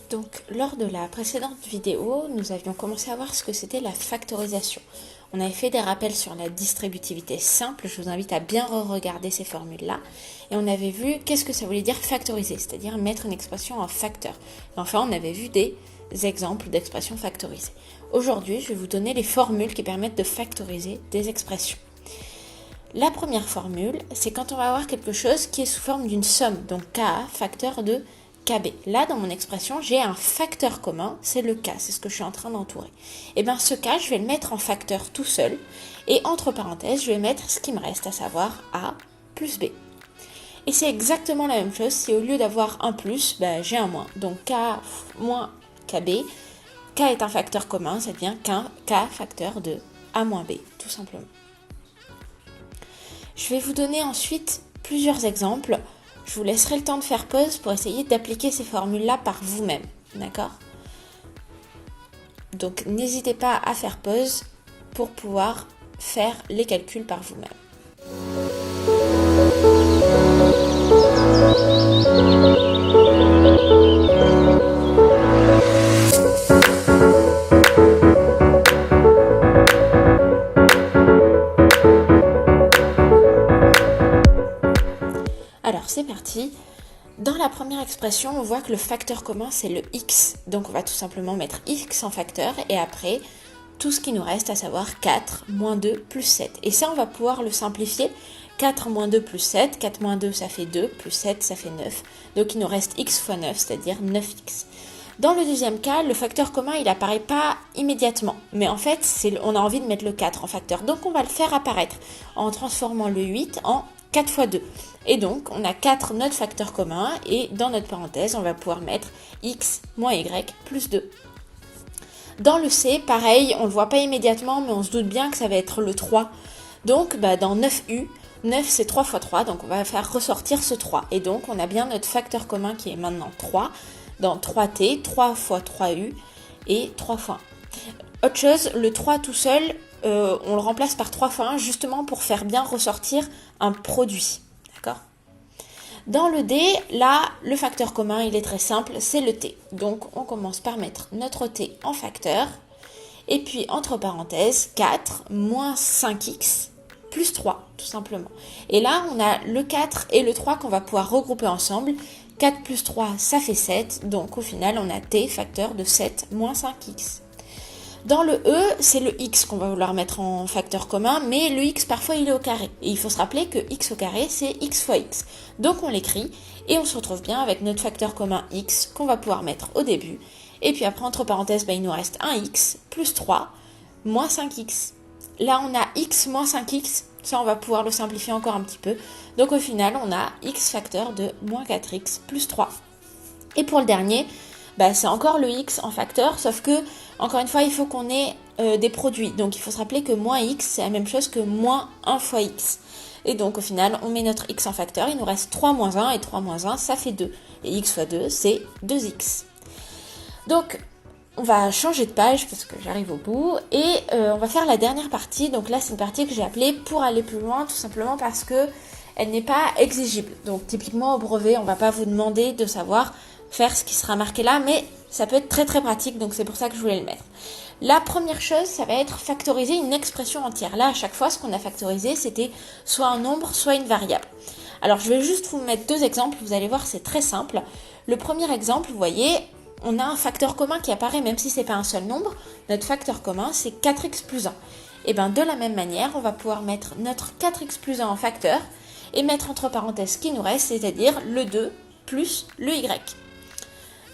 Donc, lors de la précédente vidéo, nous avions commencé à voir ce que c'était la factorisation. On avait fait des rappels sur la distributivité simple, je vous invite à bien re-regarder ces formules-là. Et on avait vu qu'est-ce que ça voulait dire factoriser, c'est-à-dire mettre une expression en facteur. Et enfin, on avait vu des exemples d'expressions factorisées. Aujourd'hui, je vais vous donner les formules qui permettent de factoriser des expressions. La première formule, c'est quand on va avoir quelque chose qui est sous forme d'une somme, donc KA, facteur de KB. Là, dans mon expression, j'ai un facteur commun, c'est le K, c'est ce que je suis en train d'entourer. Et bien ce K, je vais le mettre en facteur tout seul, et entre parenthèses, je vais mettre ce qui me reste, à savoir A plus B. Et c'est exactement la même chose si au lieu d'avoir un plus, j'ai un moins. Donc K moins KB, K est un facteur commun, ça devient K facteur de A moins B, tout simplement. Je vais vous donner ensuite plusieurs exemples. Je vous laisserai le temps de faire pause pour essayer d'appliquer ces formules-là par vous-même, d'accord? Donc n'hésitez pas à faire pause pour pouvoir faire les calculs par vous-même. Alors c'est parti. Dans la première expression, on voit que le facteur commun c'est le x. Donc on va tout simplement mettre x en facteur et après tout ce qui nous reste, à savoir 4 moins 2 plus 7. Et ça on va pouvoir le simplifier. 4 moins 2 plus 7, 4 moins 2 ça fait 2, plus 7 ça fait 9. Donc il nous reste x fois 9, c'est-à-dire 9x. Dans le deuxième cas, le facteur commun il apparaît pas immédiatement. Mais en fait, on a envie de mettre le 4 en facteur. Donc on va le faire apparaître en transformant le 8 en 4 fois 2. Et donc, on a 4 notre facteur commun et dans notre parenthèse, on va pouvoir mettre x moins y plus 2. Dans le C, pareil, on ne le voit pas immédiatement, mais on se doute bien que ça va être le 3. Donc, dans 9u, 9 c'est 3 fois 3, donc on va faire ressortir ce 3. Et donc, on a bien notre facteur commun qui est maintenant 3. Dans 3t, 3 fois 3u et 3 fois 1. Autre chose, le 3 tout seul, on le remplace par 3 fois 1 justement pour faire bien ressortir un produit. D'accord ? Dans le D, là, le facteur commun, il est très simple, c'est le T. Donc, on commence par mettre notre T en facteur. Et puis, entre parenthèses, 4 moins 5x plus 3, tout simplement. Et là, on a le 4 et le 3 qu'on va pouvoir regrouper ensemble. 4 plus 3, ça fait 7. Donc, au final, on a T facteur de 7 moins 5x. Dans le E, c'est le x qu'on va vouloir mettre en facteur commun, mais le x parfois il est au carré. Et il faut se rappeler que x au carré c'est x fois x. Donc on l'écrit et on se retrouve bien avec notre facteur commun x qu'on va pouvoir mettre au début. Et puis après entre parenthèses, il nous reste 1x plus 3 moins 5x. Là on a x moins 5x, ça on va pouvoir le simplifier encore un petit peu. Donc au final on a x facteur de moins 4x plus 3. Et pour le dernier, c'est encore le x en facteur, sauf que, encore une fois, il faut qu'on ait des produits. Donc, il faut se rappeler que moins x, c'est la même chose que moins 1 fois x. Et donc, au final, on met notre x en facteur, il nous reste 3 moins 1, et 3 moins 1, ça fait 2. Et x fois 2, c'est 2x. Donc, on va changer de page, parce que j'arrive au bout, et on va faire la dernière partie. Donc là, c'est une partie que j'ai appelée « Pour aller plus loin », tout simplement parce que elle n'est pas exigible. Donc, typiquement, au brevet, on ne va pas vous demander de savoir faire ce qui sera marqué là, mais ça peut être très très pratique, donc c'est pour ça que je voulais le mettre. La première chose, ça va être factoriser une expression entière. Là, à chaque fois, ce qu'on a factorisé, c'était soit un nombre, soit une variable. Alors, je vais juste vous mettre deux exemples, vous allez voir, c'est très simple. Le premier exemple, vous voyez, on a un facteur commun qui apparaît, même si c'est pas un seul nombre. Notre facteur commun, c'est 4x plus 1. Et bien, de la même manière, on va pouvoir mettre notre 4x plus 1 en facteur et mettre entre parenthèses ce qui nous reste, c'est-à-dire le 2 plus le y.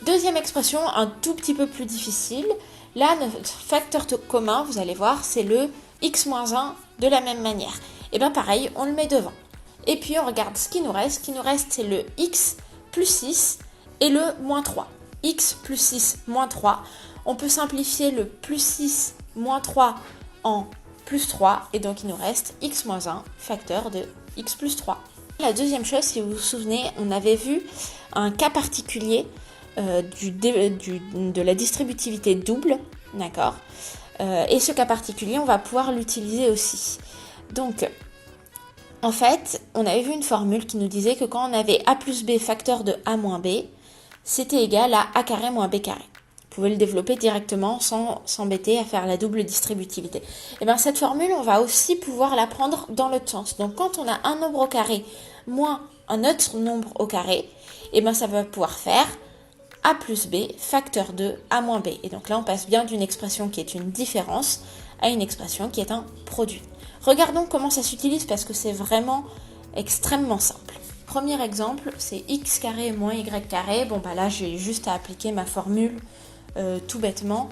Deuxième expression, un tout petit peu plus difficile. Là, notre facteur commun, vous allez voir, c'est le x moins 1 de la même manière. Et bien pareil, on le met devant. Et puis on regarde ce qui nous reste. Ce qui nous reste, c'est le x plus 6 et le moins 3. X plus 6 moins 3. On peut simplifier le plus 6 moins 3 en plus 3. Et donc il nous reste x moins 1, facteur de x plus 3. La deuxième chose, si vous vous souvenez, on avait vu un cas particulier de la distributivité double, d'accord, et ce cas particulier, on va pouvoir l'utiliser aussi. Donc, En fait, on avait vu une formule qui nous disait que quand on avait a plus b facteur de a moins b, c'était égal à a carré moins b carré. Vous pouvez le développer directement sans s'embêter à faire la double distributivité. Et bien cette formule, on va aussi pouvoir la prendre dans l'autre sens. Donc quand on a un nombre au carré moins un autre nombre au carré, et bien ça va pouvoir faire a plus b facteur de a moins b. Et donc là, on passe bien d'une expression qui est une différence à une expression qui est un produit. Regardons comment ça s'utilise parce que c'est vraiment extrêmement simple. Premier exemple, c'est x carré moins y carré. Bon, bah là, j'ai juste à appliquer ma formule tout bêtement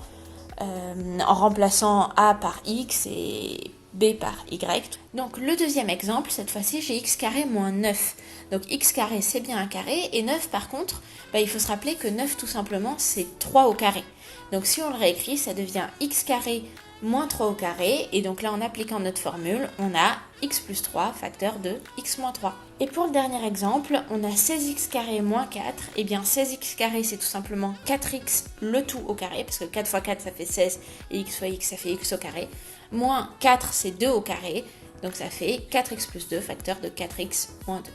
en remplaçant a par x et b par y. Donc le deuxième exemple, cette fois-ci, j'ai x carré moins 9. Donc x carré, c'est bien un carré. Et 9, par contre, bah, il faut se rappeler que 9, tout simplement, c'est 3 au carré. Donc si on le réécrit, ça devient x carré moins 3 au carré. Et donc là, en appliquant notre formule, on a x plus 3 facteur de x moins 3. Et pour le dernier exemple, on a 16x carré moins 4. Et bien 16x carré, c'est tout simplement 4x le tout au carré, parce que 4 fois 4, ça fait 16, et x fois x, ça fait x au carré. Moins 4, c'est 2 au carré, donc ça fait 4x plus 2 facteur de 4x moins 2.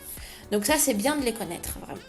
Donc ça, c'est bien de les connaître, vraiment.